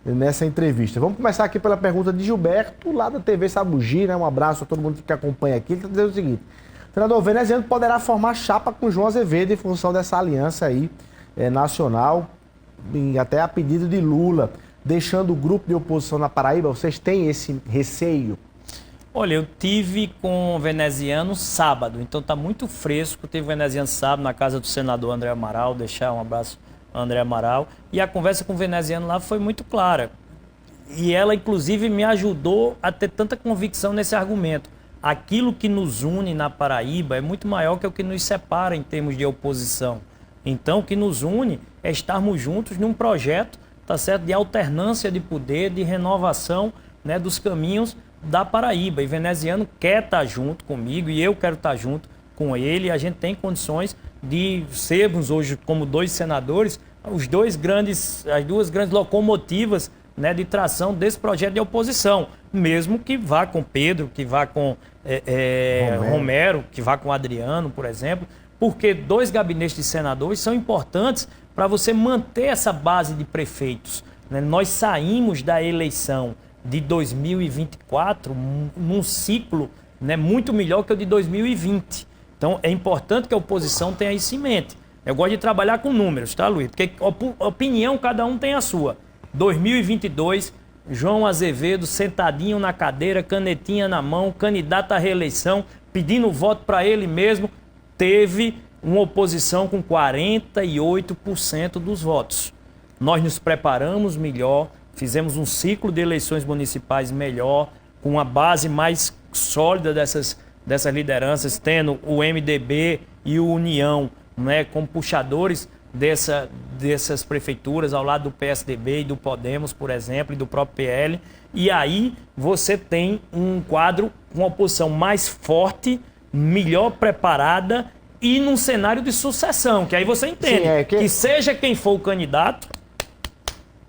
nessa entrevista. Vamos começar aqui pela pergunta de Gilberto, lá da TV Sabugi, né? Um abraço a todo mundo que acompanha aqui. Ele está dizendo o seguinte: treinador, o veneziano poderá formar chapa com João Azevedo em função dessa aliança aí nacional, até a pedido de Lula, deixando o grupo de oposição na Paraíba. Vocês têm esse receio? Olha, eu tive com o veneziano sábado, então tá muito fresco. Teve o veneziano sábado na casa do senador André Amaral, deixar um abraço ao André Amaral. E a conversa com o veneziano lá foi muito clara. E ela, inclusive, me ajudou a ter tanta convicção nesse argumento. Aquilo que nos une na Paraíba é muito maior que o que nos separa em termos de oposição. Então, o que nos une é estarmos juntos num projeto, tá certo, de alternância de poder, de renovação, né, dos caminhos da Paraíba. E veneziano quer estar junto comigo e eu quero estar junto com ele. A gente tem condições de sermos hoje, como dois senadores, as duas grandes locomotivas, né, de tração desse projeto de oposição. Mesmo que vá com Pedro, que vá com Romero, que vá com Adriano, por exemplo, porque dois gabinetes de senadores são importantes para você manter essa base de prefeitos, né? Nós saímos da eleição de 2024 num ciclo, né, muito melhor que o de 2020. Então é importante que a oposição tenha isso em mente. Eu gosto de trabalhar com números, tá, Luiz? Porque opinião cada um tem a sua. 2022, João Azevedo sentadinho na cadeira, canetinha na mão, candidato à reeleição, pedindo voto para ele mesmo, teve uma oposição com 48% dos votos. Nós nos preparamos melhor, fizemos um ciclo de eleições municipais melhor, com uma base mais sólida dessas lideranças, tendo o MDB e o União, né, como puxadores dessas prefeituras, ao lado do PSDB e do Podemos, por exemplo, e do próprio PL. E aí você tem um quadro com uma oposição mais forte, melhor preparada e num cenário de sucessão, que aí você entende. Sim, que seja quem for o candidato,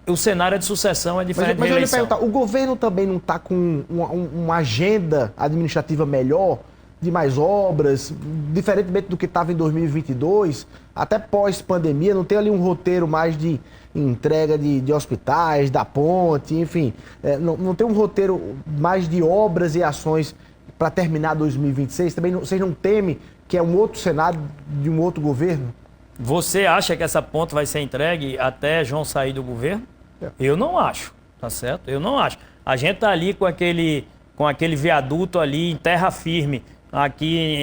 o cenário de sucessão é diferente. Mas eu lhe perguntar, o governo também não está com uma agenda administrativa melhor, de mais obras, diferentemente do que estava em 2022, até pós-pandemia, não tem ali um roteiro mais de entrega de hospitais, da ponte, enfim, não tem um roteiro mais de obras e ações para terminar 2026? Também vocês não temem que é um outro cenário de um outro governo? Você acha que essa ponte vai ser entregue até João sair do governo? Eu não acho, tá certo? Eu não acho. A gente tá ali com aquele viaduto ali em terra firme, aqui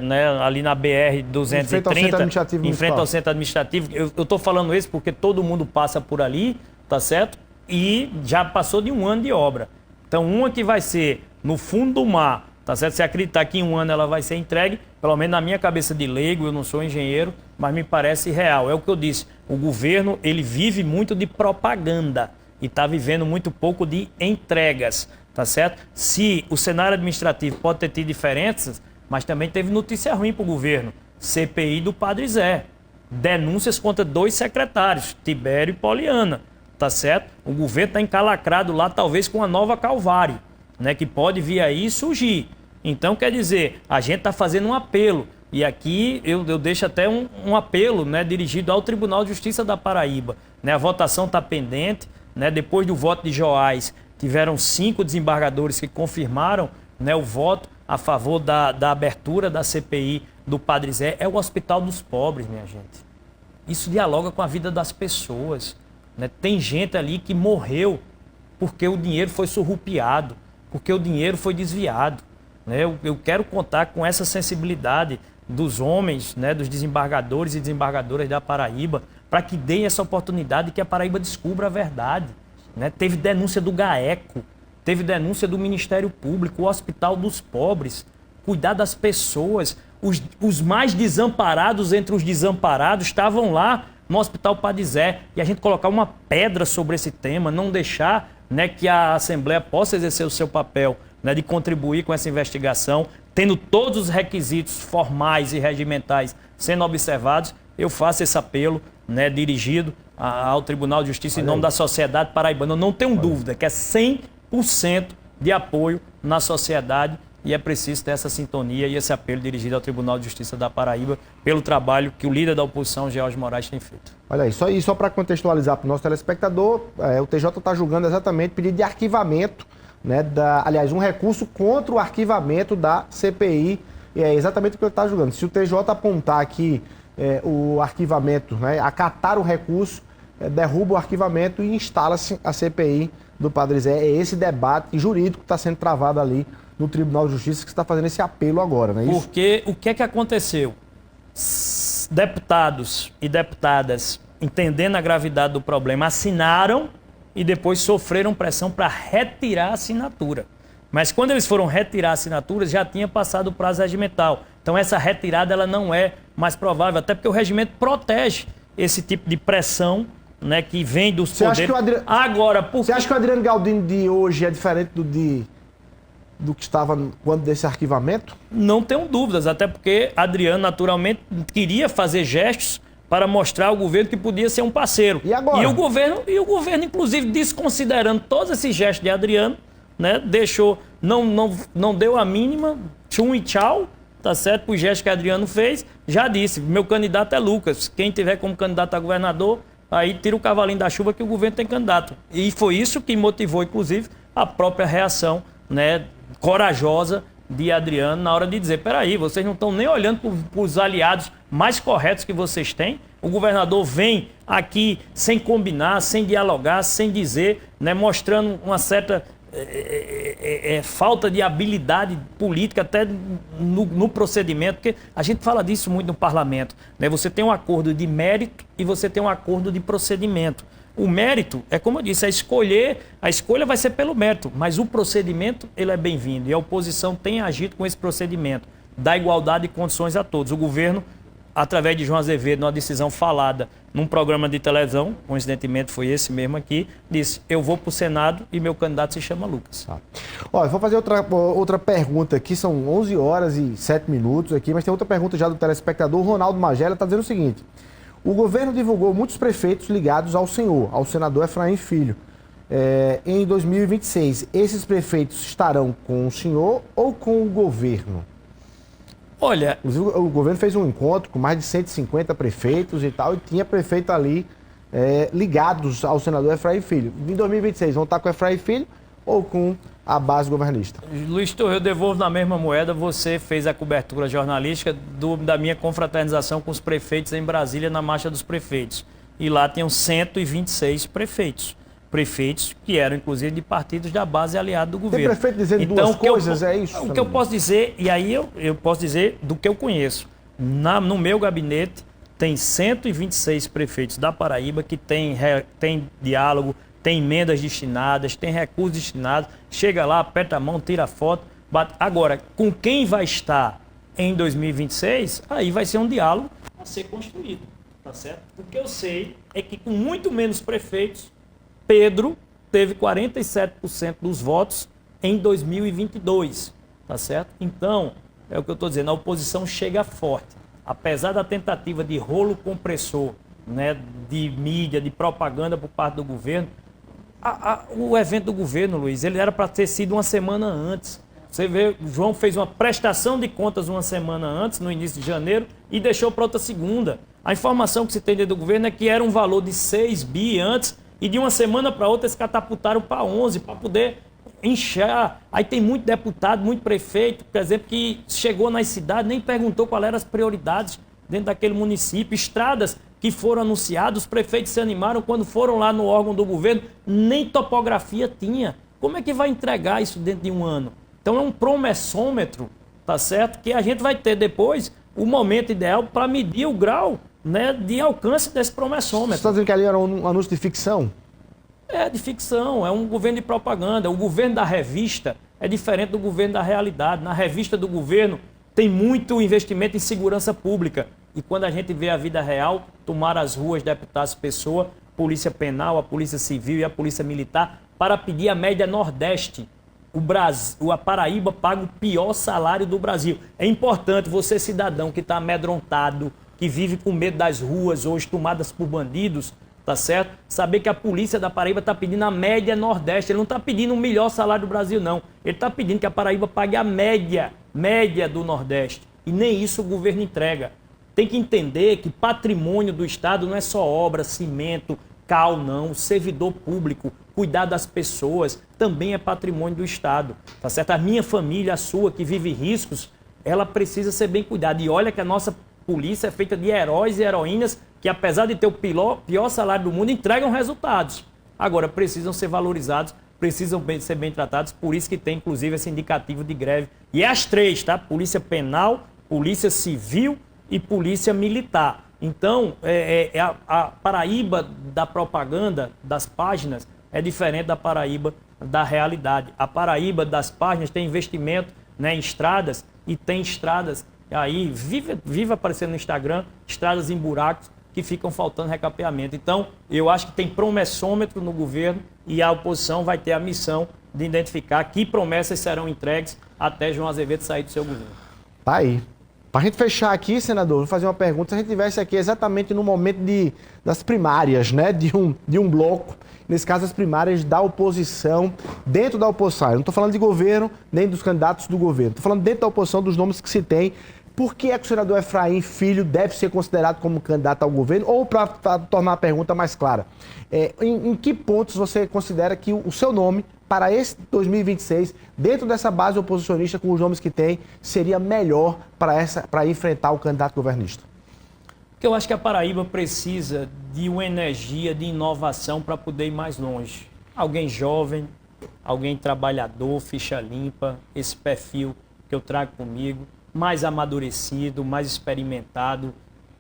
né, ali na BR-230, em frente ao centro administrativo. Eu tô falando isso porque todo mundo passa por ali, tá certo? E já passou de um ano de obra. Então, uma que vai ser no fundo do mar, tá certo? Se acreditar que em um ano ela vai ser entregue, pelo menos na minha cabeça de leigo, eu não sou engenheiro, mas me parece real. É o que eu disse, o governo ele vive muito de propaganda e está vivendo muito pouco de entregas, tá certo? Se o cenário administrativo pode ter tido diferenças, mas também teve notícia ruim para o governo. CPI do Padre Zé, denúncias contra 2 secretários, Tibério e Poliana, tá certo? O governo está encalacrado lá, talvez com uma nova Calvário, né, que pode vir aí e surgir. Então, quer dizer, a gente está fazendo um apelo. E aqui eu deixo até um apelo, né, dirigido ao Tribunal de Justiça da Paraíba. Né, a votação está pendente. Né, depois do voto de Joás, tiveram 5 desembargadores que confirmaram, né, o voto a favor da abertura da CPI do Padre Zé. É o Hospital dos Pobres, minha gente. Isso dialoga com a vida das pessoas. Né? Tem gente ali que morreu porque o dinheiro foi surrupiado, porque o dinheiro foi desviado. Né? Eu quero contar com essa sensibilidade dos homens, né, dos desembargadores e desembargadoras da Paraíba, para que deem essa oportunidade que a Paraíba descubra a verdade. Né? Teve denúncia do GAECO, teve denúncia do Ministério Público, o Hospital dos Pobres, cuidar das pessoas. Os mais desamparados entre os desamparados estavam lá no Hospital Padre Zé, e a gente colocar uma pedra sobre esse tema, não deixar, né, que a Assembleia possa exercer o seu papel, né, de contribuir com essa investigação, tendo todos os requisitos formais e regimentais sendo observados. Eu faço esse apelo, né, dirigido ao Tribunal de Justiça em nome da sociedade paraibana. Eu não tenho dúvida que é 100% de apoio na sociedade e é preciso ter essa sintonia e esse apelo dirigido ao Tribunal de Justiça da Paraíba pelo trabalho que o líder da oposição, George Moraes, tem feito. Olha aí, só para contextualizar para o nosso telespectador, o TJ está julgando exatamente pedido de arquivamento, né, aliás, um recurso contra o arquivamento da CPI, e é exatamente o que ele está julgando. Se o TJ apontar aqui o arquivamento, né, acatar o recurso, derruba o arquivamento e instala-se a CPI do Padre Zé. É esse debate jurídico que está sendo travado ali no Tribunal de Justiça que está fazendo esse apelo agora, não é isso? Porque o que é que aconteceu? Deputados e deputadas, entendendo a gravidade do problema, assinaram e depois sofreram pressão para retirar a assinatura. Mas quando eles foram retirar a assinatura, já tinha passado o prazo regimental. Então essa retirada ela não é mais provável, até porque o regimento protege esse tipo de pressão, né, que vem dos poderes. Você acha que o Adriano Galdino de hoje é diferente do que estava quando desse arquivamento? Não tenho dúvidas, até porque Adriano naturalmente queria fazer gestos para mostrar ao governo que podia ser um parceiro. E agora? E o governo, inclusive, desconsiderando todos esses gestos de Adriano, né, deixou, não deu a mínima, tchum e tchau, tá certo? O gesto que Adriano fez, já disse, meu candidato é Lucas. Quem tiver como candidato a governador, aí tira o cavalinho da chuva que o governo tem candidato. E foi isso que motivou, inclusive, a própria reação, né, corajosa de Adriano na hora de dizer, peraí, vocês não estão nem olhando para os aliados mais corretos que vocês têm. O governador vem aqui sem combinar, sem dialogar, sem dizer, né, mostrando uma certa falta de habilidade política até no procedimento, porque a gente fala disso muito no parlamento, né? Você tem um acordo de mérito e você tem um acordo de procedimento. O mérito é, como eu disse, a escolha vai ser pelo mérito, mas o procedimento ele é bem-vindo e a oposição tem agido com esse procedimento, dá igualdade de condições a todos. O governo, através de João Azevedo, numa decisão falada num programa de televisão, coincidentemente foi esse mesmo aqui, disse, eu vou para o Senado e meu candidato se chama Lucas. Olha, vou fazer outra pergunta aqui, são 11 horas e 7 minutos aqui, mas tem outra pergunta já do telespectador. O Ronaldo Magela está dizendo o seguinte, o governo divulgou muitos prefeitos ligados ao senhor, ao senador Efraim Filho, em 2026. Esses prefeitos estarão com o senhor ou com o governo? Olha, inclusive, o governo fez um encontro com mais de 150 prefeitos e tal, e tinha prefeito ali ligados ao senador Efraim Filho. Em 2026, vão estar com o Efraim Filho ou com a base governista? Luiz Torre, eu devolvo na mesma moeda. Você fez a cobertura jornalística da minha confraternização com os prefeitos em Brasília, na Marcha dos Prefeitos. E lá tinham 126 prefeitos. Prefeitos que eram, inclusive, de partidos da base aliada do governo. Tem prefeito dizendo então, duas coisas, é isso? O que eu posso dizer, e aí eu posso dizer do que eu conheço. No meu gabinete, tem 126 prefeitos da Paraíba que tem diálogo, tem emendas destinadas, tem recursos destinados. Chega lá, aperta a mão, tira a foto, bate. Agora, com quem vai estar em 2026, aí vai ser um diálogo a ser construído, tá certo? O que eu sei é que com muito menos prefeitos, Pedro teve 47% dos votos em 2022, tá certo? Então, é o que eu estou dizendo, a oposição chega forte. Apesar da tentativa de rolo compressor, né, de mídia, de propaganda por parte do governo, o evento do governo, Luiz, ele era para ter sido uma semana antes. Você vê, o João fez uma prestação de contas uma semana antes, no início de janeiro, e deixou para outra segunda. A informação que se tem dentro do governo é que era um valor de 6 bi antes, e de uma semana para outra eles catapultaram para 11, para poder inchar. Aí tem muito deputado, muito prefeito, por exemplo, que chegou nas cidades, nem perguntou quais eram as prioridades dentro daquele município. Estradas que foram anunciadas, os prefeitos se animaram quando foram lá no órgão do governo, nem topografia tinha. Como é que vai entregar isso dentro de um ano? Então é um promessômetro, tá certo? Que a gente vai ter depois o momento ideal para medir o grau, né, de alcance desse promessômetro. Você está dizendo que ali era um anúncio de ficção? É de ficção, é um governo de propaganda. O governo da revista é diferente do governo da realidade. Na revista do governo tem muito investimento em segurança pública. E quando a gente vê a vida real, tomar as ruas, deputados Pessoa, Polícia Penal, a Polícia Civil e a Polícia Militar, para pedir a média Nordeste. A Paraíba paga o pior salário do Brasil. É importante você, cidadão que está amedrontado, que vive com medo das ruas hoje tomadas por bandidos, tá certo? Saber que a polícia da Paraíba está pedindo a média Nordeste, ele não está pedindo o melhor salário do Brasil, não. Ele está pedindo que a Paraíba pague a média do Nordeste. E nem isso o governo entrega. Tem que entender que patrimônio do Estado não é só obra, cimento, cal, não. O servidor público, cuidar das pessoas, também é patrimônio do Estado, tá certo? A minha família, a sua, que vive riscos, ela precisa ser bem cuidada. E olha que a nossa polícia é feita de heróis e heroínas que, apesar de ter o pior salário do mundo, entregam resultados. Agora, precisam ser valorizados, precisam ser bem tratados, por isso que tem, inclusive, esse indicativo de greve. E é as três, tá? Polícia Penal, Polícia Civil e Polícia Militar. Então, a Paraíba da propaganda, das páginas, é diferente da Paraíba da realidade. A Paraíba das páginas tem investimento, né, em estradas, e tem estradas aí, vive aparecendo no Instagram, estradas em buracos que ficam faltando recapeamento. Então, eu acho que tem promessômetro no governo e a oposição vai ter a missão de identificar que promessas serão entregues até João Azevedo sair do seu governo. Tá aí. Para a gente fechar aqui, senador, vou fazer uma pergunta. Se a gente estivesse aqui exatamente no momento das primárias, né, de um bloco, nesse caso as primárias da oposição, dentro da oposição. Eu não estou falando de governo, nem dos candidatos do governo. Estou falando dentro da oposição, dos nomes que se tem. Por que é que o senador Efraim Filho deve ser considerado como candidato ao governo? Ou, para tornar a pergunta mais clara, em que pontos você considera que o seu nome, para esse 2026, dentro dessa base oposicionista, com os nomes que tem, seria melhor para enfrentar o candidato governista? Porque eu acho que a Paraíba precisa de uma energia de inovação para poder ir mais longe. Alguém jovem, alguém trabalhador, ficha limpa, esse perfil que eu trago comigo, mais amadurecido, mais experimentado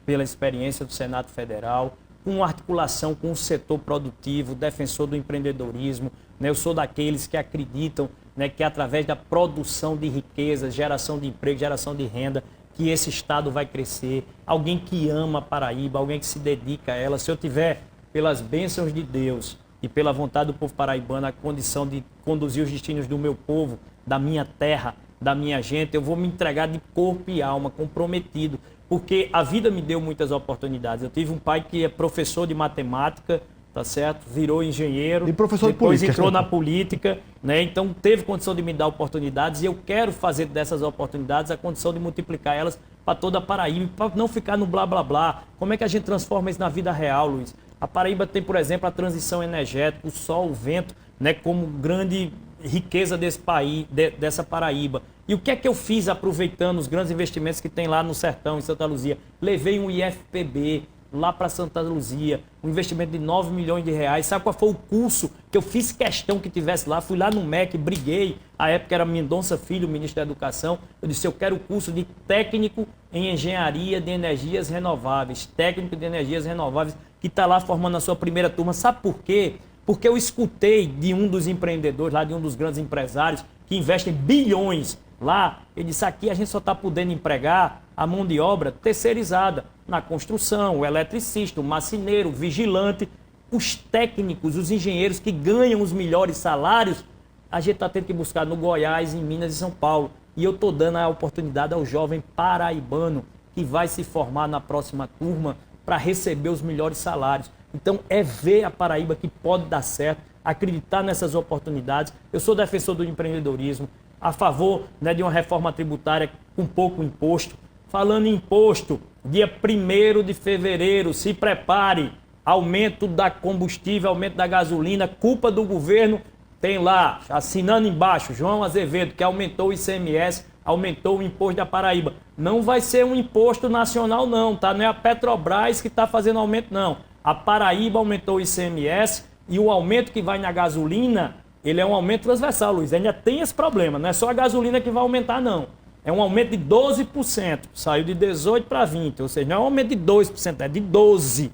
pela experiência do Senado Federal, com articulação com o setor produtivo, defensor do empreendedorismo. Né? Eu sou daqueles que acreditam, né, que através da produção de riqueza, geração de emprego, geração de renda, que esse Estado vai crescer. Alguém que ama a Paraíba, alguém que se dedica a ela. Se eu tiver, pelas bênçãos de Deus e pela vontade do povo paraibano, a condição de conduzir os destinos do meu povo, da minha terra, da minha gente, eu vou me entregar de corpo e alma, comprometido, porque a vida me deu muitas oportunidades. Eu tive um pai que é professor de matemática, tá certo? Virou engenheiro, e professor depois de política. Entrou na política, né? Então teve condição de me dar oportunidades e eu quero fazer dessas oportunidades a condição de multiplicar elas para toda a Paraíba, para não ficar no blá blá blá. Como é que a gente transforma isso na vida real, Luiz? A Paraíba tem, por exemplo, a transição energética, o sol, o vento, né, como grande riqueza desse país, dessa Paraíba. E o que é que eu fiz aproveitando os grandes investimentos que tem lá no sertão, em Santa Luzia? Levei um IFPB lá para Santa Luzia, um investimento de 9 milhões de reais. Sabe qual foi o curso que eu fiz questão que tivesse lá? Fui lá no MEC, briguei. A época era Mendonça Filho, ministro da Educação. Eu disse, eu quero o curso de técnico em engenharia de energias renováveis. Técnico de energias renováveis, que está lá formando a sua primeira turma. Sabe por quê? Porque eu escutei de um dos empreendedores lá, de um dos grandes empresários, que investem bilhões lá. Ele disse, aqui a gente só está podendo empregar a mão de obra terceirizada na construção, o eletricista, o marceneiro, o vigilante, os técnicos, os engenheiros que ganham os melhores salários, a gente está tendo que buscar no Goiás, em Minas e São Paulo. E eu estou dando a oportunidade ao jovem paraibano que vai se formar na próxima turma para receber os melhores salários. Então é ver a Paraíba que pode dar certo, acreditar nessas oportunidades. Eu sou defensor do empreendedorismo, a favor, né, de uma reforma tributária com pouco imposto. Falando em imposto, dia 1º de fevereiro, se prepare, aumento da combustível, aumento da gasolina, culpa do governo, tem lá, assinando embaixo, João Azevedo, que aumentou o ICMS, aumentou o imposto da Paraíba. Não vai ser um imposto nacional não, tá? Não é a Petrobras que está fazendo aumento não. A Paraíba aumentou o ICMS e o aumento que vai na gasolina, ele é um aumento transversal, Luiz. Ainda tem esse problema, não é só a gasolina que vai aumentar não. É um aumento de 12%, saiu de 18% para 20%, ou seja, não é um aumento de 2%, é de 12%.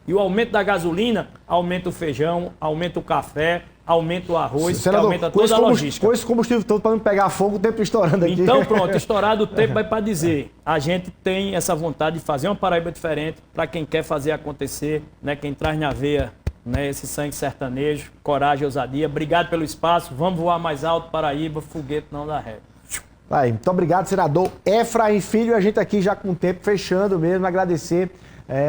E o aumento da gasolina aumenta o feijão, aumenta o café, aumenta o arroz, Senador, aumenta toda a logística. Com esse combustível todo para não pegar fogo, o tempo estourando aqui. Então pronto, estourado o tempo vai para dizer. A gente tem essa vontade de fazer uma Paraíba diferente para quem quer fazer acontecer, né? Quem traz na veia, né, esse sangue sertanejo, coragem e ousadia. Obrigado pelo espaço, vamos voar mais alto, Paraíba, foguete não dá ré. Aí, muito obrigado, senador Efraim Filho. A gente aqui já com o tempo fechando mesmo, agradecer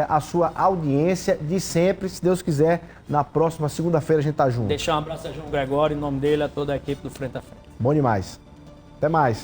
a sua audiência de sempre. Se Deus quiser, na próxima segunda-feira a gente tá junto. Deixar um abraço a João Gregório, em nome dele, a toda a equipe do Frente a Frente. Bom demais. Até mais.